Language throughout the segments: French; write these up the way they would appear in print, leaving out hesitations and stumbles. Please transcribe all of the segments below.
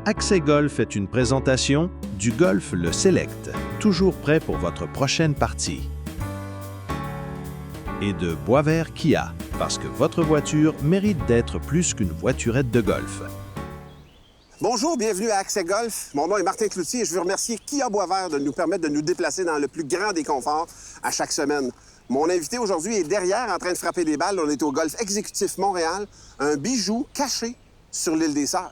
Accès Golf est une présentation du Golf Le Select, toujours prêt pour votre prochaine partie. Et de Boisvert Kia, parce que votre voiture mérite d'être plus qu'une voiturette de golf. Bonjour, bienvenue à Accès Golf. Mon nom est Martin Cloutier et je veux remercier Kia Boisvert de nous permettre de nous déplacer dans le plus grand des conforts à chaque semaine. Mon invité aujourd'hui est derrière en train de frapper des balles. On est au Golf Exécutif Montréal, un bijou caché sur l'île des Sœurs.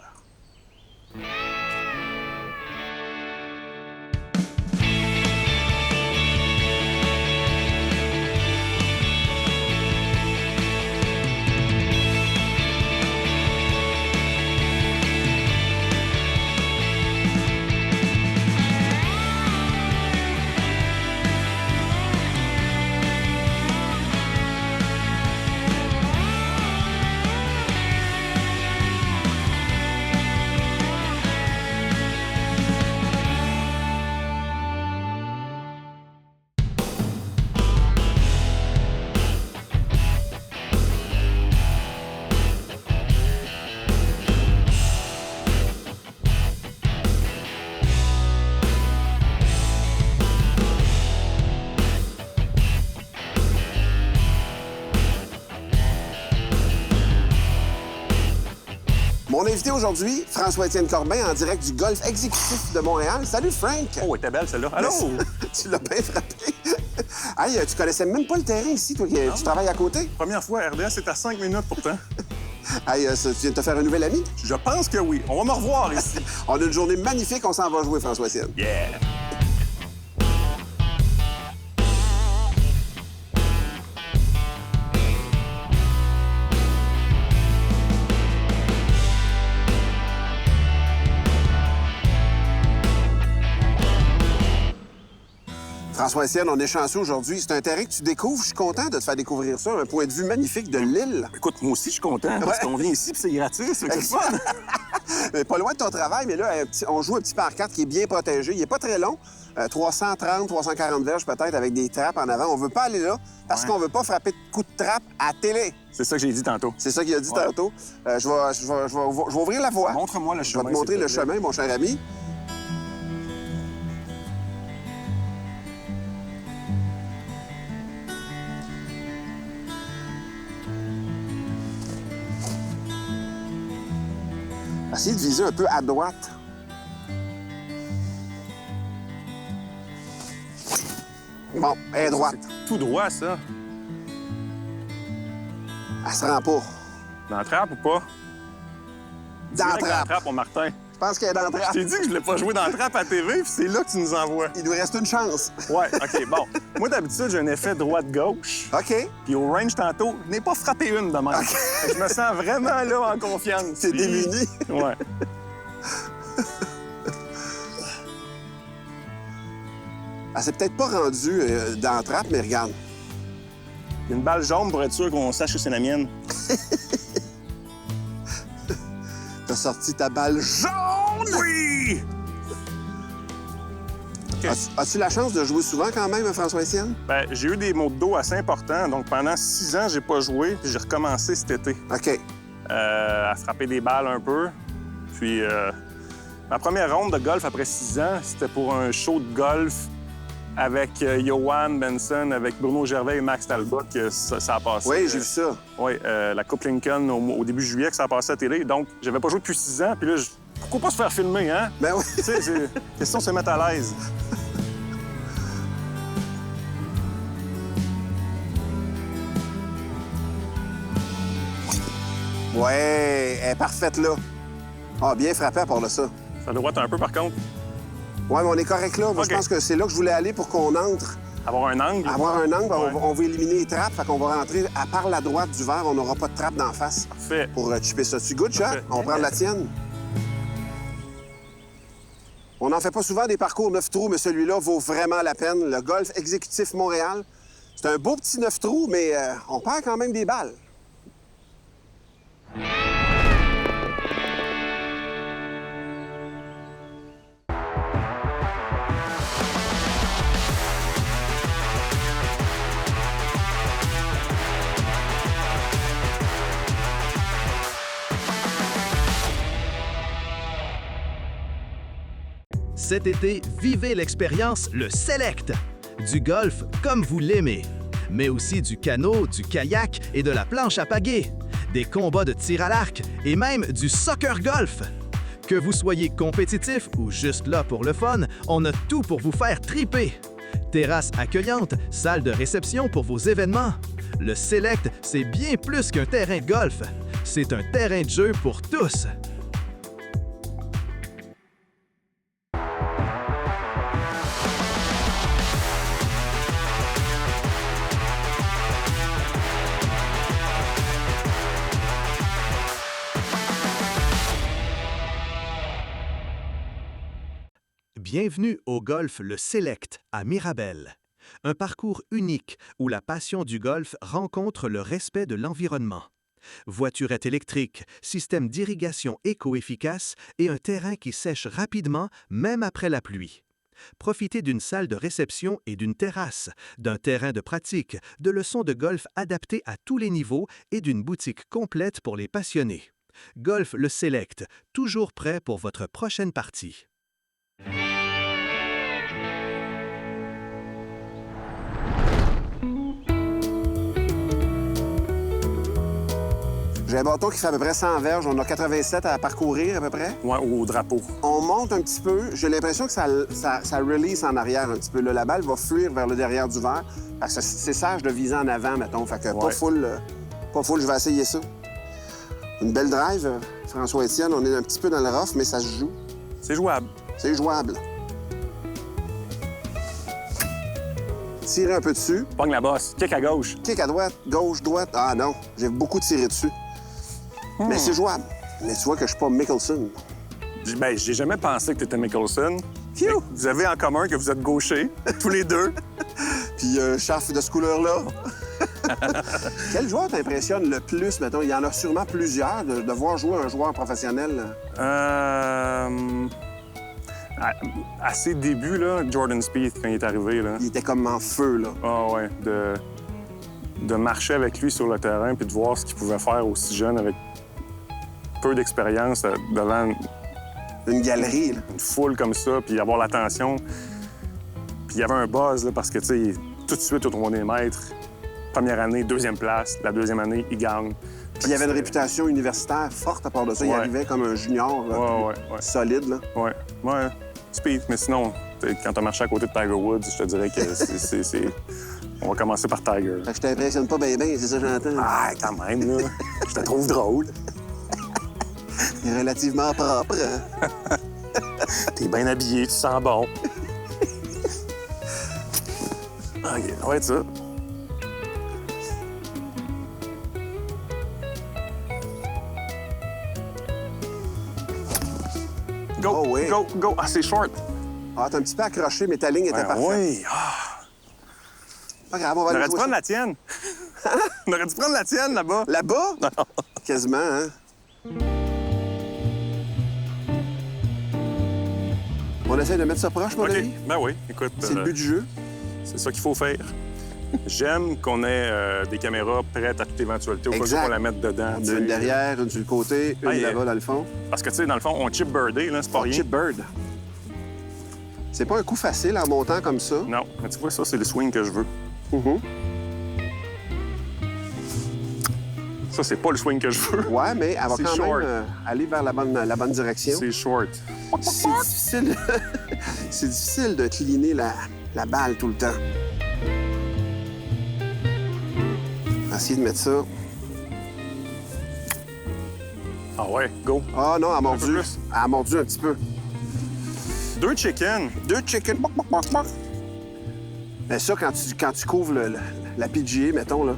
Mon invité aujourd'hui, François-Étienne Corbin, en direct du Golf Exécutif de Montréal. Salut, Frank! Oh, elle était belle, celle-là. Allô? Tu l'as bien frappé. Hey, tu connaissais même pas le terrain ici, toi, tu travailles à côté? Première fois, RDS, c'est à 5 minutes pourtant. Hey, tu viens de te faire un nouvel ami? Je pense que oui. On va me revoir ici. On a une journée magnifique, on s'en va jouer, François-Étienne. Yeah! François-Étienne, on est chanceux aujourd'hui. C'est un terrain que tu découvres. Je suis content de te faire découvrir ça. Un point de vue magnifique de l'île. Écoute, moi aussi, je suis content parce qu'on vient ici puis c'est gratis. C'est fun. Mais pas loin de ton travail, mais là, on joue un petit par 4 qui est bien protégé. Il n'est pas très long. 330, 340 verges peut-être avec des trappes en avant. On veut pas aller là parce qu'on veut pas frapper de coups de trappe à télé. C'est ça que j'ai dit tantôt. C'est ça qu'il a dit tantôt. Je vais ouvrir la voie. Montre-moi le chemin. Je vais te montrer le chemin, mon cher ami. Essayez de viser un peu à droite. Bon, elle est droite. C'est tout droit, ça. Elle se rend pas. Dans la trappe ou pas? Dans la Direct trappe. trappe, mon Martin. Je pense qu'elle est dans la trappe. Je t'ai dit que je voulais pas jouer dans la trappe à TV, puis c'est là que tu nous envoies. Il nous reste une chance. Ouais, OK, bon. Moi, d'habitude, j'ai un effet droite-gauche. OK. Puis au range, tantôt, je n'ai pas frappé une de même. Je me sens vraiment là en confiance. T'es démuni. Ouais. Elle s'est peut-être pas rendue dans la trappe, mais regarde. Il y a une balle jaune pour être sûr qu'on sache que c'est la mienne. T'as sorti ta balle jaune! Oui! Okay. As-tu la chance de jouer souvent quand même, François-Étienne? Ben, j'ai eu des maux de dos assez importants. Donc, pendant 6 ans, j'ai pas joué. Puis j'ai recommencé cet été. OK. À frapper des balles un peu. Puis, ma première ronde de golf après 6 ans, c'était pour un show de golf avec Johan Benson, avec Bruno Gervais et Max Talbot, que ça a passé. Oui, j'ai vu ça. Oui, la Coupe Lincoln au début juillet, que ça a passé à la télé. Donc, j'avais pas joué depuis 6 ans. Puis là, pourquoi pas se faire filmer, hein? Ben oui. Tu sais, c'est question de se mettre à l'aise. Ouais, elle est parfaite là. Ah, bien frappé à part de ça. Ça droite un peu, par contre. Ouais, mais on est correct là. Moi, OK. je pense que c'est là que je voulais aller pour qu'on entre. Avoir un angle. Avoir un angle, Ouais. on va éliminer les trappes. Fait qu'on va rentrer à part la droite du verre. On n'aura pas de trappe d'en face Parfait. pour chipper ça. Tu good shot? Parfait. On va prendre la tienne. On n'en fait pas souvent des parcours 9 trous, mais celui-là vaut vraiment la peine. Le Golf Exécutif Montréal. C'est un beau petit 9 trous, mais on perd quand même des balles. Cet été, vivez l'expérience le Select. Du golf comme vous l'aimez, mais aussi du canot, du kayak et de la planche à pagaie, des combats de tir à l'arc et même du soccer golf. Que vous soyez compétitif ou juste là pour le fun, on a tout pour vous faire triper. Terrasse accueillante, salle de réception pour vos événements. Le Select, c'est bien plus qu'un terrain de golf. C'est un terrain de jeu pour tous. Bienvenue au Golf Le Select à Mirabel. Un parcours unique où la passion du golf rencontre le respect de l'environnement. Voiturette électrique, système d'irrigation éco-efficace et un terrain qui sèche rapidement même après la pluie. Profitez d'une salle de réception et d'une terrasse, d'un terrain de pratique, de leçons de golf adaptées à tous les niveaux et d'une boutique complète pour les passionnés. Golf Le Select, toujours prêt pour votre prochaine partie. J'ai un bâton qui fait à peu près 100 verges. On a 87 à parcourir à peu près. Ouais, au drapeau. On monte un petit peu. J'ai l'impression que ça release en arrière un petit peu. Là, la balle va fuir vers le derrière du verre. Parce que c'est sage de viser en avant, mettons. Fait que Ouais. pas full, je vais essayer ça. Une belle drive, François-Étienne. On est un petit peu dans le rough, mais ça se joue. C'est jouable. C'est jouable. Tirer un peu dessus. Pogne la bosse. Kick à gauche. Kick à droite, gauche, droite. Ah non, j'ai beaucoup tiré dessus. Mais c'est jouable. Mais tu vois que je suis pas Mickelson. Ben, j'ai jamais pensé que tu étais Mickelson. Phew! Vous avez en commun que vous êtes gauchers, tous les deux. Puis chaff de ce couleur-là. Quel joueur t'impressionne le plus, mettons? Il y en a sûrement plusieurs, de voir jouer un joueur professionnel. À ses débuts, là, Jordan Spieth, quand il est arrivé, là. Il était comme en feu, là. Ah ouais, de marcher avec lui sur le terrain puis de voir ce qu'il pouvait faire aussi jeune avec peu d'expérience devant Une galerie, là. une foule comme ça, puis avoir l'attention. Puis il y avait un buzz, là, parce que, tu sais, tout de suite au tournoi des maîtres, première année, deuxième place, la deuxième année, il gagne. Puis il avait une réputation universitaire forte à part de ça. Il Ouais. arrivait comme un junior, là, Ouais. solide, là. Ouais. Speed, mais sinon, quand t'as marché à côté de Tiger Woods, je te dirais que c'est... On va commencer par Tiger. Fait que je t'impressionne pas bien, c'est ça que j'entends. Ah, quand même, là. Je te trouve drôle. Il est relativement propre, hein? T'es bien habillé, tu sens bon. OK, ça va être ça. Go, Oh oui. go. Ah, c'est short. Ah, t'es un petit peu accroché, mais ta ligne était parfaite. Oui. Ah, Pas grave, on va on aller aurait dû jouer prendre ça. la tienne. On aurait dû prendre la tienne, là-bas. Là-bas? Quasiment, hein? On essaie de mettre ça proche, mon OK, ami? ben oui. Écoute, C'est le but du jeu. c'est ça qu'il faut faire. J'aime qu'on ait des caméras prêtes à toute éventualité, au cas où Exact. on la mette dedans. On tu a une sais. derrière, une sur le côté, une Ah, yeah. là-bas dans le fond. Parce que, tu sais, dans le fond, on chip birdé, là, c'est pas Oh, rien. chip bird. C'est pas un coup facile en montant comme ça. Non, mais tu vois, ça, c'est le swing que je veux. Mhm. Ça, c'est pas le swing que je veux. Ouais, mais elle va C'est quand short. même aller vers la bonne direction. C'est short. C'est difficile. C'est difficile de cleaner la balle tout le temps. Essayer de mettre ça. Ah ouais, go. Ah non, elle a mordu. peu plus. Elle a mordu un petit peu. 2 chicken. 2 chicken. Boc, boc, boc, boc. Mais ça, quand tu couvres la PGA, mettons, là,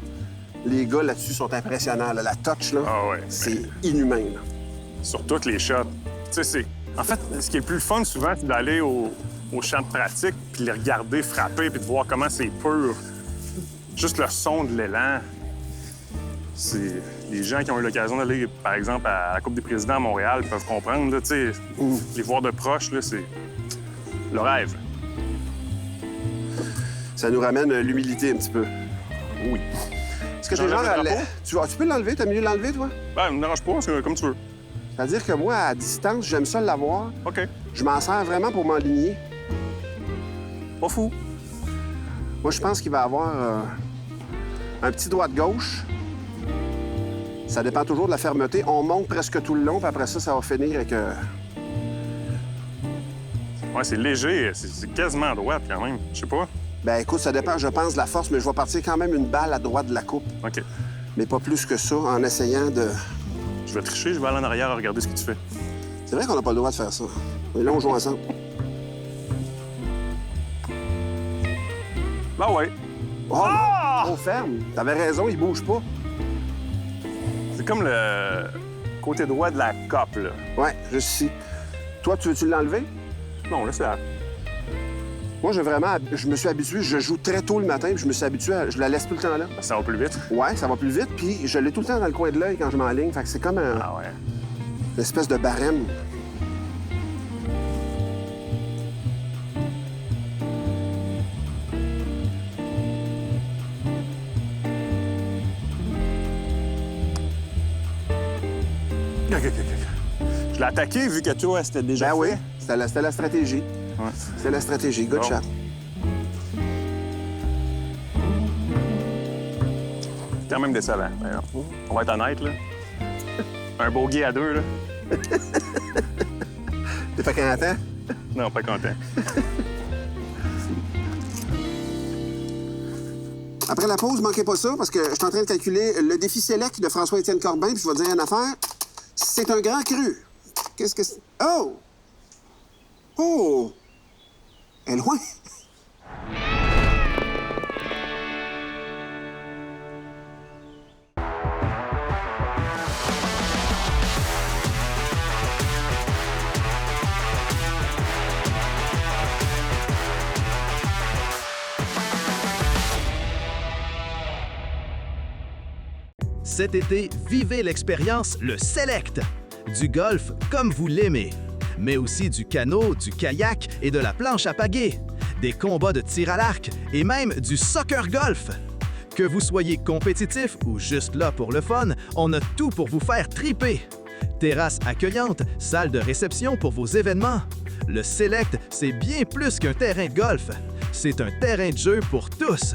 les gars là-dessus sont impressionnants. Là. La touch, là, Ah ouais. c'est inhumain. Là. Sur toutes les shots. Tu sais, c'est... En fait, ce qui est le plus fun, souvent, c'est d'aller au champ de pratique puis les regarder frapper puis de voir comment c'est pur. Juste le son de l'élan. C'est... Les gens qui ont eu l'occasion d'aller, par exemple, à la Coupe des présidents à Montréal peuvent comprendre, là, tu sais, les voir de proche, là, c'est le rêve. Ça nous ramène l'humilité un petit peu. Oui. Est-ce que t'es J'enlève genre le à drapeau? tu peux l'enlever? T'as mieux l'enlever, toi? Ben, me dérange pas, c'est comme tu veux. C'est-à-dire que moi, à distance, j'aime ça l'avoir. OK. Je m'en sers vraiment pour m'enligner. Pas fou. Moi, je pense qu'il va y avoir un petit droite-gauche. Ça dépend toujours de la fermeté. On monte presque tout le long, puis après ça, ça va finir avec... Ouais, c'est léger. C'est quasiment à droite, quand même. Je sais pas. Ben écoute, ça dépend, je pense, de la force, mais je vais partir quand même une balle à droite de la coupe. OK. Mais pas plus que ça, en essayant de... Je vais tricher, je vais aller en arrière regarder ce que tu fais. C'est vrai qu'on n'a pas le droit de faire ça. Mais là, on joue ensemble. Ben ouais. Oh, non! Trop ferme. T'avais raison, il bouge pas. C'est comme le côté droit de la cope, là. Ouais, juste ici. Toi, tu veux-tu l'enlever? Non, là, c'est là. Moi, je me suis habitué, je joue très tôt le matin, puis je me suis habitué je la laisse tout le temps là. Ça va plus vite. Ouais, ça va plus vite, puis je l'ai tout le temps dans le coin de l'œil quand je m'enligne, fait que c'est comme Ah ouais. une espèce de barème. OK. Je l'ai attaqué vu que toi, c'était déjà Ben fait. oui, c'était la stratégie. Ouais. C'était la stratégie. Good Bon. shot. Quand même décevant. Mais non. On va être honnête, là. Un bogey à 2, là. T'es pas content? Non, pas content. Après la pause, manquez pas ça, parce que je suis en train de calculer le défi Select de François-Étienne Corbin, puis je vais te dire une affaire. C'est un grand cru. Qu'est-ce que c'est? Oh! Oh! Elle est loin. Cet été, vivez l'expérience le Select. Du golf comme vous l'aimez, mais aussi du canot, du kayak et de la planche à pagaie, des combats de tir à l'arc et même du soccer golf. Que vous soyez compétitif ou juste là pour le fun, on a tout pour vous faire triper. Terrasse accueillante, salle de réception pour vos événements. Le Select, c'est bien plus qu'un terrain de golf. C'est un terrain de jeu pour tous.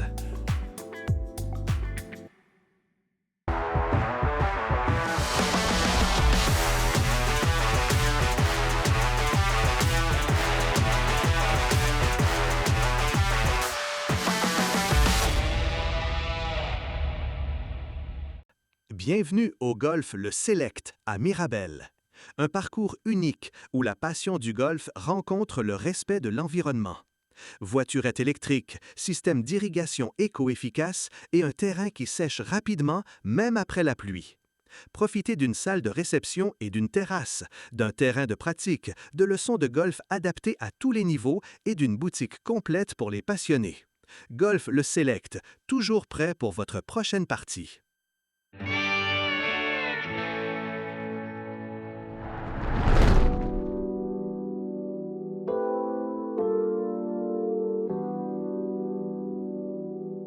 Bienvenue au Golf Le Select à Mirabel. Un parcours unique où la passion du golf rencontre le respect de l'environnement. Voiturette électrique, système d'irrigation éco-efficace et un terrain qui sèche rapidement même après la pluie. Profitez d'une salle de réception et d'une terrasse, d'un terrain de pratique, de leçons de golf adaptées à tous les niveaux et d'une boutique complète pour les passionnés. Golf Le Select, toujours prêt pour votre prochaine partie.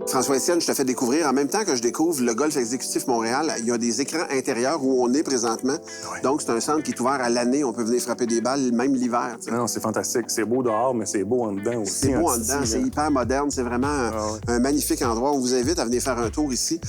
François-Étienne, je te fais découvrir, en même temps que je découvre le Golf Exécutif Montréal, il y a des écrans intérieurs où on est présentement. Ouais. Donc, c'est un centre qui est ouvert à l'année. On peut venir frapper des balles, même l'hiver. tu sais. Non, c'est fantastique. C'est beau dehors, mais c'est beau en dedans aussi. C'est beau en dedans, c'est hyper moderne. C'est vraiment un magnifique endroit. On vous invite à venir faire un tour ici.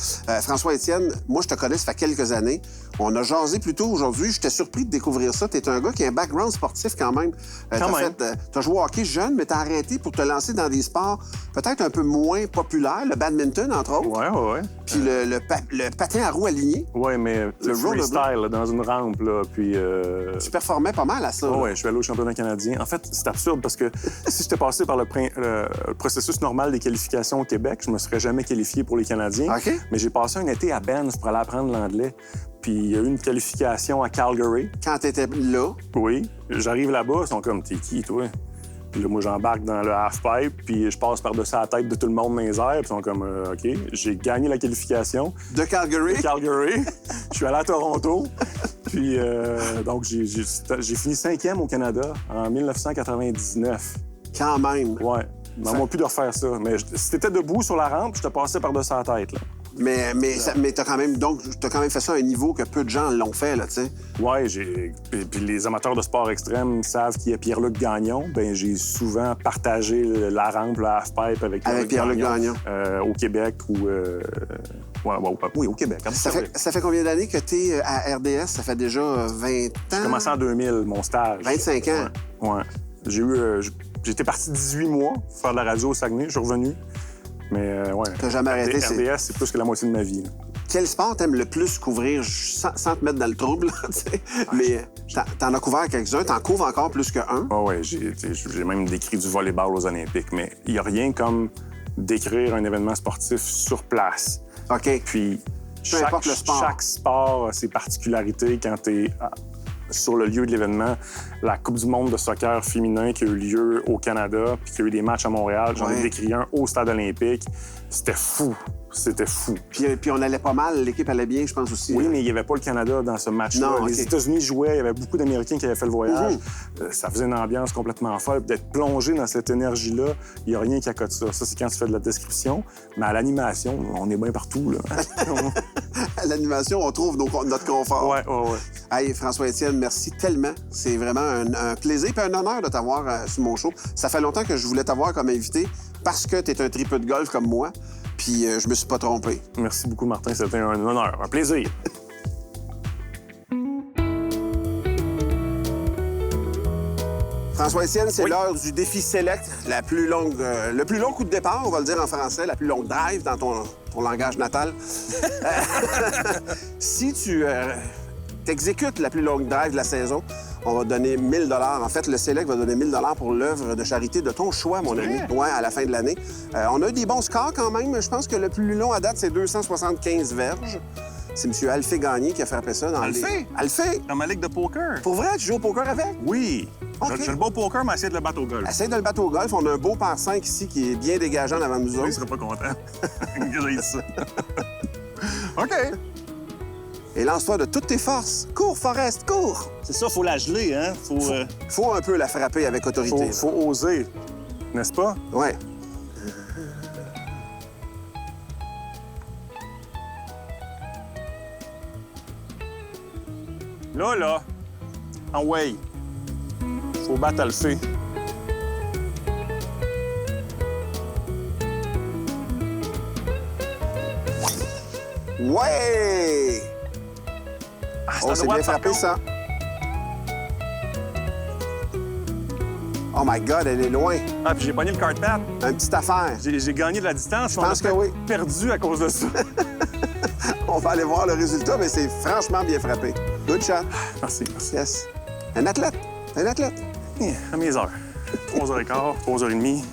François-Étienne, moi, je te connais, ça fait quelques années. On a jasé plus tôt aujourd'hui. J'étais surpris de découvrir ça. Tu es un gars qui a un background sportif quand même. T'as joué au hockey jeune, mais t'as arrêté pour te lancer dans des sports peut-être un peu moins populaires, le badminton, entre autres. Ouais. Puis le patin à roues aligné. Ouais, mais le freestyle, là, dans une rampe, là, puis... Tu performais pas mal à ça. Ouais, je suis allé au championnat canadien. En fait, c'est absurde parce que si j'étais passé par le processus normal des qualifications au Québec, je me serais jamais qualifié pour les Canadiens. OK. Mais j'ai passé un été à Banff pour aller apprendre l'anglais. Puis il y a eu une qualification à Calgary. Quand t'étais là, Oui. J'arrive là-bas, ils sont comme, t'es qui, toi? Puis là, moi, j'embarque dans le half-pipe, puis je passe par-dessus la tête de tout le monde dans les airs, puis ils sont comme, OK, j'ai gagné la qualification. de Calgary, De Calgary. Je suis allé à Toronto. Puis, donc, j'ai fini 5e au Canada en 1999. quand même. Ouais. Ils m'ont plus de refaire ça. Mais si t'étais debout sur la rampe, je te passais par-dessus la tête, là. Mais t'as quand même fait ça à un niveau que peu de gens l'ont fait, là, tu sais. Ouais, puis les amateurs de sport extrême savent qu'il y a Pierre-Luc Gagnon. Ben j'ai souvent partagé la rampe, le halfpipe avec Pierre-Luc Gagnon. Au Québec ou... oui, au Québec. Ça fait combien d'années que t'es à RDS? Ça fait déjà 20 ans? J'ai commencé en 2000, mon stage. 25 ans? Ouais. J'étais parti 18 mois faire de la radio au Saguenay. Je suis revenu. Mais ouais. T'as jamais arrêté? RDS, c'est plus que la moitié de ma vie. Là. Quel sport t'aimes le plus couvrir sans te mettre dans le trouble? Mais t'en as couvert quelques-uns, t'en couvres encore plus qu'un. Ah ouais, j'ai même décrit du volleyball aux Olympiques, mais il n'y a rien comme décrire un événement sportif sur place. OK. Puis peu importe le sport. Chaque sport a ses particularités quand t'es sur le lieu de l'événement. La Coupe du monde de soccer féminin qui a eu lieu au Canada, puis qui a eu des matchs à Montréal, j'en ai décrit un au Stade olympique. C'était fou. C'était fou. Puis on allait pas mal, l'équipe allait bien, je pense aussi. Oui, mais il n'y avait pas le Canada dans ce match-là. Non, Les États-Unis jouaient, il y avait beaucoup d'Américains qui avaient fait le voyage. Ça faisait une ambiance complètement folle. D'être plongé dans cette énergie-là, il n'y a rien qui accote ça. Ça, c'est quand tu fais de la description. Mais à l'animation, on est bien partout, là. À l'animation, on trouve notre confort. Ouais. Hey, François-Étienne, merci tellement. C'est vraiment un plaisir et un honneur de t'avoir sur mon show. Ça fait longtemps que je voulais t'avoir comme invité parce que tu es un tripeux de golf comme moi. Puis je me suis pas trompé. Merci beaucoup, Martin. C'était un honneur, un plaisir. François-Étienne, c'est l'heure du défi Select, le plus long coup de départ, on va le dire en français, la plus longue drive dans ton langage natal. Si tu t'exécutes la plus longue drive de la saison, on va donner 1 000 $. En fait, le Select va donner 1 000 $ pour l'œuvre de charité de ton choix, mon ami. Ouais, à la fin de l'année. On a eu des bons scores quand même. Je pense que le plus long à date, c'est 275 verges. C'est M. Alphée Gagné qui a frappé ça dans Alphée? Alphée? Dans ma ligue de poker. Pour vrai, tu joues au poker avec? Oui. Okay. Je le bats au poker, mais essaye de le battre au golf. Essaye de le battre au golf. On a un beau par 5 ici qui est bien dégageant devant nous autres. Il serait pas content. J'ai ça. OK. Et lance-toi de toutes tes forces. Cours, Forrest, cours! C'est ça, faut la geler, hein? Faut un peu la frapper avec autorité. Faut oser, n'est-ce pas? Ouais. Là, en way. Faut battre Alphée. Ouais! Oh, c'est bien frappé, ça. Oh my God, elle est loin. Ah, puis j'ai pogné le card pad. Une petite affaire. J'ai gagné de la distance. Je pense que oui. Perdu à cause de ça. On va aller voir le résultat, mais c'est franchement bien frappé. Good shot. Merci. Yes. Un athlète. À mes heures. 3h15, 3h30.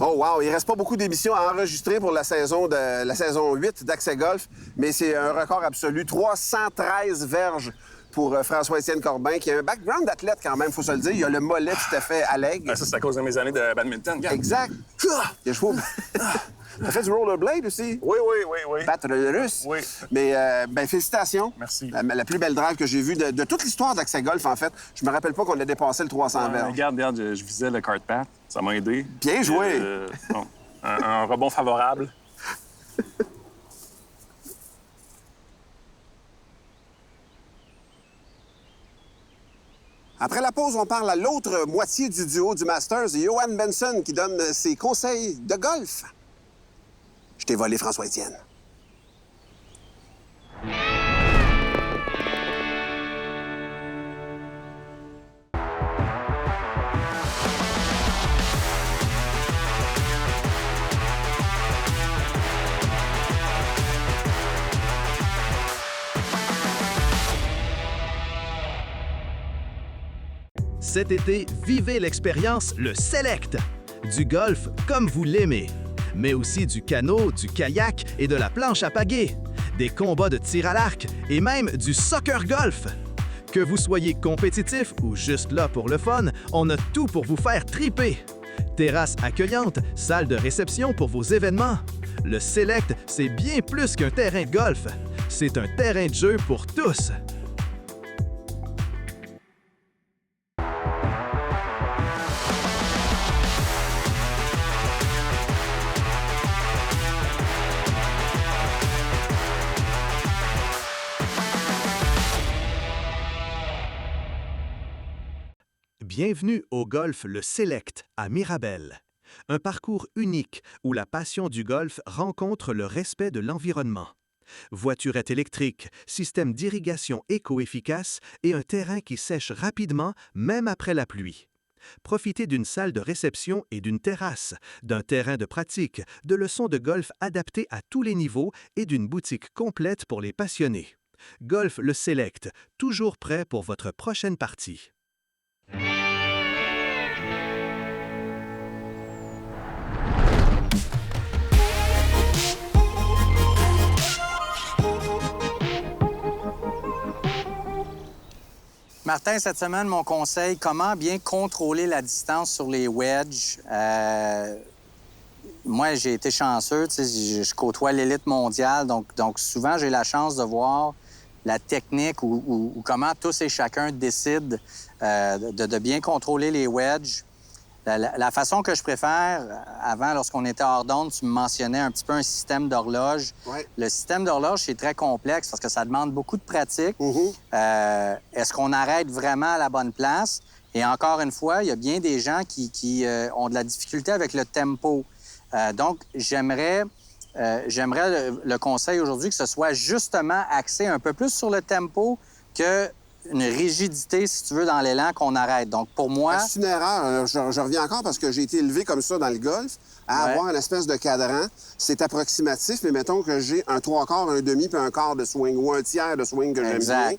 Oh wow, il reste pas beaucoup d'émissions à enregistrer pour la saison 8 d'Accès Golf, mais c'est un record absolu, 313 verges pour François-Étienne Corbin, qui a un background d'athlète quand même, faut se le dire. Il a le mollet tout à fait allègre. Ça, c'est à cause de mes années de badminton. Regarde. Exact. Il a joué T'as fait du rollerblade aussi? Oui. Battre le russe? Oui. Mais, félicitations. Merci. La plus belle drive que j'ai vue de toute l'histoire d'Accès Golf, en fait. Je me rappelle pas qu'on ait dépassé le 300 verges. Regarde, je visais le card pad. Ça m'a aidé. Bien joué. Bon, un rebond favorable. Après la pause, on parle à l'autre moitié du duo du Masters, Johan Benson, qui donne ses conseils de golf. Je t'ai volé, François-Étienne. Cet été, vivez l'expérience le Select. Du golf comme vous l'aimez, mais aussi du canot, du kayak et de la planche à pagaie, des combats de tir à l'arc et même du soccer golf. Que vous soyez compétitif ou juste là pour le fun, on a tout pour vous faire triper. Terrasse accueillante, salle de réception pour vos événements. Le Select, c'est bien plus qu'un terrain de golf. C'est un terrain de jeu pour tous. Bienvenue au golf Le Select à Mirabel. Un parcours unique où la passion du golf rencontre le respect de l'environnement. Voiturette électrique, système d'irrigation éco-efficace et un terrain qui sèche rapidement même après la pluie. Profitez d'une salle de réception et d'une terrasse, d'un terrain de pratique, de leçons de golf adaptées à tous les niveaux et d'une boutique complète pour les passionnés. Golf Le Select, toujours prêt pour votre prochaine partie. Martin, cette semaine, mon conseil, comment bien contrôler la distance sur les wedges. Moi, j'ai été chanceux, tu sais, je côtoie l'élite mondiale, donc souvent, j'ai la chance de voir la technique ou comment tous et chacun décident de bien contrôler les wedges. La façon que je préfère, avant, lorsqu'on était hors d'onde, tu me mentionnais un petit peu un système d'horloge. Ouais. Le système d'horloge, c'est très complexe parce que ça demande beaucoup de pratique. Est-ce qu'on arrête vraiment à la bonne place? Et encore une fois, il y a bien des gens qui ont de la difficulté avec le tempo. Donc, j'aimerais le conseil aujourd'hui que ce soit justement axé un peu plus sur le tempo que une rigidité, si tu veux, dans l'élan qu'on arrête. Donc, pour moi... C'est une erreur. Je reviens encore parce que j'ai été élevé comme ça dans le golf, à avoir une espèce de cadran. C'est approximatif, mais mettons que j'ai un 3/4, un demi puis un quart de swing ou un tiers de swing que j'aime bien,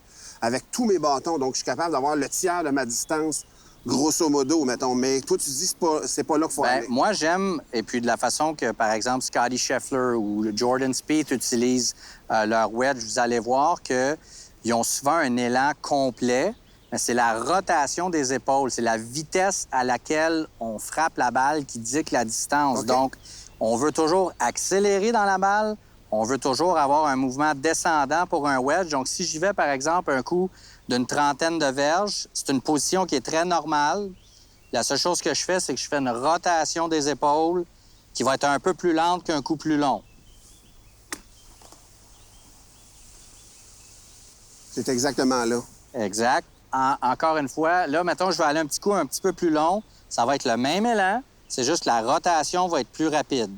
avec tous mes bâtons. Donc, je suis capable d'avoir le tiers de ma distance, grosso modo, mettons. Mais toi, tu dis c'est pas là qu'il faut aller. Moi, j'aime, et puis de la façon que, par exemple, Scotty Scheffler ou Jordan Spieth utilisent leur wedge, vous allez voir que ils ont souvent un élan complet, mais c'est la rotation des épaules, c'est la vitesse à laquelle on frappe la balle qui dicte la distance. Okay. Donc, on veut toujours accélérer dans la balle, on veut toujours avoir un mouvement descendant pour un wedge. Donc, si j'y vais, par exemple, un coup d'une trentaine de verges, c'est une position qui est très normale. La seule chose que je fais, c'est que je fais une rotation des épaules qui va être un peu plus lente qu'un coup plus long. C'est exactement là. Exact. Encore une fois, là, mettons, je vais aller un petit coup un petit peu plus long. Ça va être le même élan, c'est juste que la rotation va être plus rapide.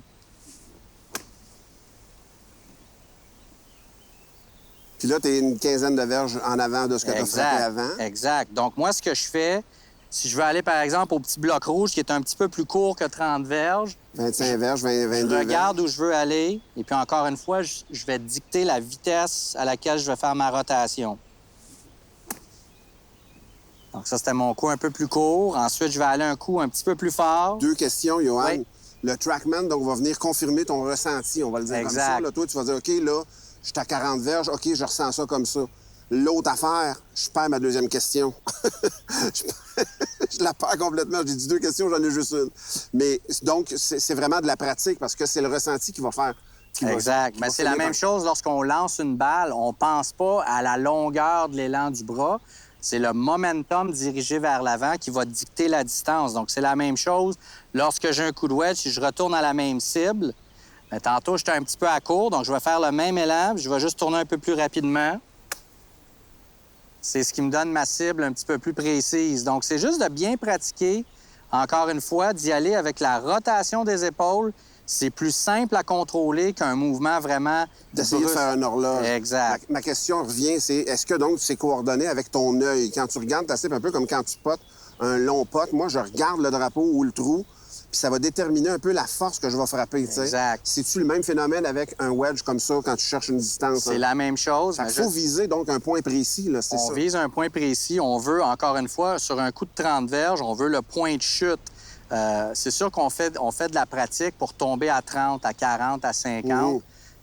Puis là, tu es une quinzaine de verges en avant de ce que tu as frappé avant. Exact. Donc, moi, ce que je fais, si je veux aller, par exemple, au petit bloc rouge, qui est un petit peu plus court que 30 verges... 25 verges, 22 verges. Je regarde où je veux aller, et puis encore une fois, je vais dicter la vitesse à laquelle je vais faire ma rotation. Donc ça, c'était mon coup un peu plus court. Ensuite, je vais aller un coup un petit peu plus fort. 2 questions, Johan. Oui. Le TrackMan, donc, va venir confirmer ton ressenti, on va le dire comme ça. Là, toi, tu vas dire, OK, là, je suis à 40 verges, OK, je ressens ça comme ça. L'autre affaire, je perds ma deuxième question. Je la perds complètement. J'ai dit 2 questions, j'en ai juste une. Mais donc, c'est vraiment de la pratique parce que c'est le ressenti qui va faire. Exact. Mais c'est la même chose lorsqu'on lance une balle. On pense pas à la longueur de l'élan du bras. C'est le momentum dirigé vers l'avant qui va dicter la distance. Donc, c'est la même chose lorsque j'ai un coup de wedge, si je retourne à la même cible. Mais tantôt, j'étais un petit peu à court, donc je vais faire le même élan, puis je vais juste tourner un peu plus rapidement. C'est ce qui me donne ma cible un petit peu plus précise. Donc, c'est juste de bien pratiquer, encore une fois, d'y aller avec la rotation des épaules. C'est plus simple à contrôler qu'un mouvement vraiment... D'essayer de faire un horloge. Exact. Ma question revient, c'est est-ce que donc c'est coordonné avec ton œil? Quand tu regardes ta cible, un peu comme quand tu potes un long pot, moi, je regarde le drapeau ou le trou, puis ça va déterminer un peu la force que je vais frapper. Exact. C'est-tu le même phénomène avec un wedge comme ça quand tu cherches une distance? C'est la même chose. Il faut viser donc un point précis, là, c'est ça? On vise un point précis. On veut, encore une fois, sur un coup de 30 verges, on veut le point de chute. C'est sûr qu'on fait de la pratique pour tomber à 30, à 40, à 50.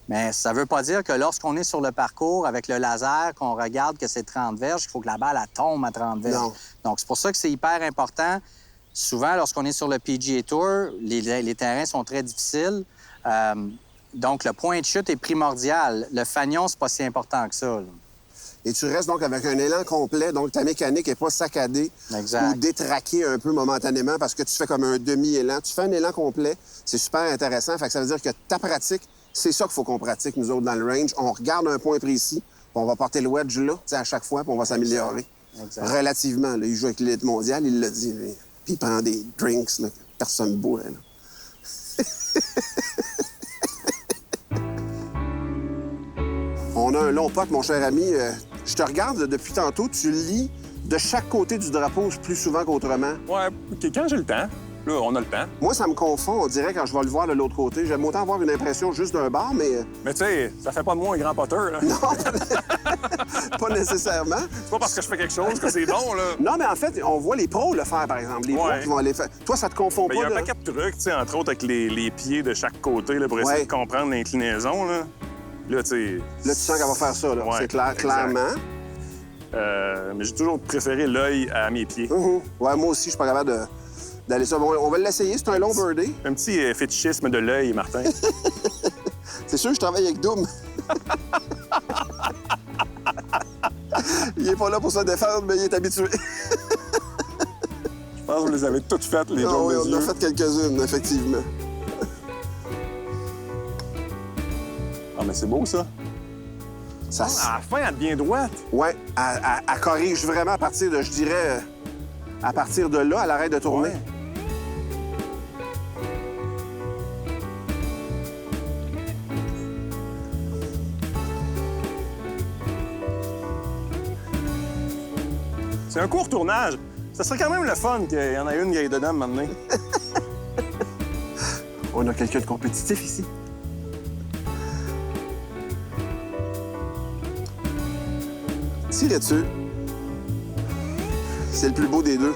Mais ça ne veut pas dire que lorsqu'on est sur le parcours avec le laser, qu'on regarde que c'est 30 verges, qu'il faut que la balle elle tombe à 30 verges. Non. Donc, c'est pour ça que c'est hyper important. Souvent, lorsqu'on est sur le PGA Tour, les terrains sont très difficiles. Donc, le point de chute est primordial. Le fanion, c'est pas si important que ça, là. Et tu restes donc avec un élan complet, donc ta mécanique n'est pas saccadée ou détraquée un peu momentanément parce que tu fais comme un demi-élan. Tu fais un élan complet, c'est super intéressant. Fait que ça veut dire que ta pratique, c'est ça qu'il faut qu'on pratique, nous autres, dans le range. On regarde un point précis, puis on va porter le wedge là, à chaque fois, puis on va s'améliorer. Exact. Relativement. Là, il joue avec l'élite mondiale, il l'a dit. Lui. Puis il prend des drinks là, que personne ne boit. Là. On a un long pote, mon cher ami. Je te regarde depuis tantôt, tu lis de chaque côté du drapeau plus souvent qu'autrement. Ouais, quand j'ai le temps. Là, on a le temps. Moi, ça me confond, on dirait, quand je vais le voir de l'autre côté. J'aime autant avoir une impression juste d'un bar, mais... Mais tu sais, ça fait pas de moi un grand poteur, là. Non, pas nécessairement. C'est pas parce que je fais quelque chose que c'est bon, là. Non, mais en fait, on voit les pros le faire, par exemple. Les pros Ouais. qui vont aller faire... Toi, ça te confond Mais il y pas a un de... paquet de trucs, tu sais, entre autres avec les pieds de chaque côté, là, pour essayer Ouais. de comprendre l'inclinaison, là. Là, tu sais... Là, tu sens qu'elle va faire ça, là. Ouais, C'est clair, exact. clairement. Mais j'ai toujours préféré l'œil à mes pieds. Ouais, moi aussi, je suis pas capable d'aller ça. Bon, on va l'essayer, c'est un long birdie. Un petit fétichisme de l'œil, Martin. C'est sûr, je travaille avec Doom. Il est pas là pour se défendre, mais il est habitué. Je pense que vous les avez toutes faites, les Ah jambes oui, de on en Dieu. a fait quelques-unes, effectivement. Ah, mais c'est beau, ça. Ça, À la fin, elle devient droite. ouais, elle corrige vraiment à partir de, je dirais, à partir de là, elle arrête de tourner. Ouais. C'est un court tournage. Ça serait quand même le fun qu'il y en ait une qui aille dedans maintenant. On a quelqu'un de compétitif ici. Tirez dessus. C'est le plus beau des deux.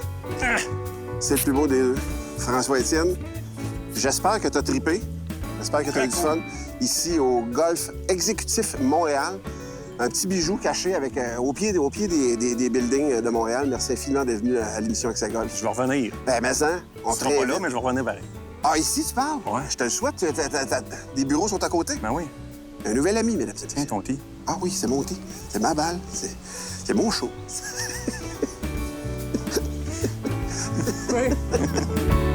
C'est le plus beau des deux. François-Étienne, j'espère que tu as trippé. J'espère que tu as eu du fun. Ici, au Golf Exécutif Montréal. Un petit bijou caché avec, au pied des buildings de Montréal. Merci infiniment d'être venu à l'émission Accès Golf. Je vais revenir. Ben, mais ça, on On te sera pas là, réinvite. mais je vais revenir pareil. Ah, ici, tu parles? Ouais. Je te le souhaite. Des bureaux sont à côté. Ben oui. Un nouvel ami, mesdames et Tiens, messieurs. ton thé. Ah oui, c'est mon thé. C'est ma balle. C'est mon show. Oui.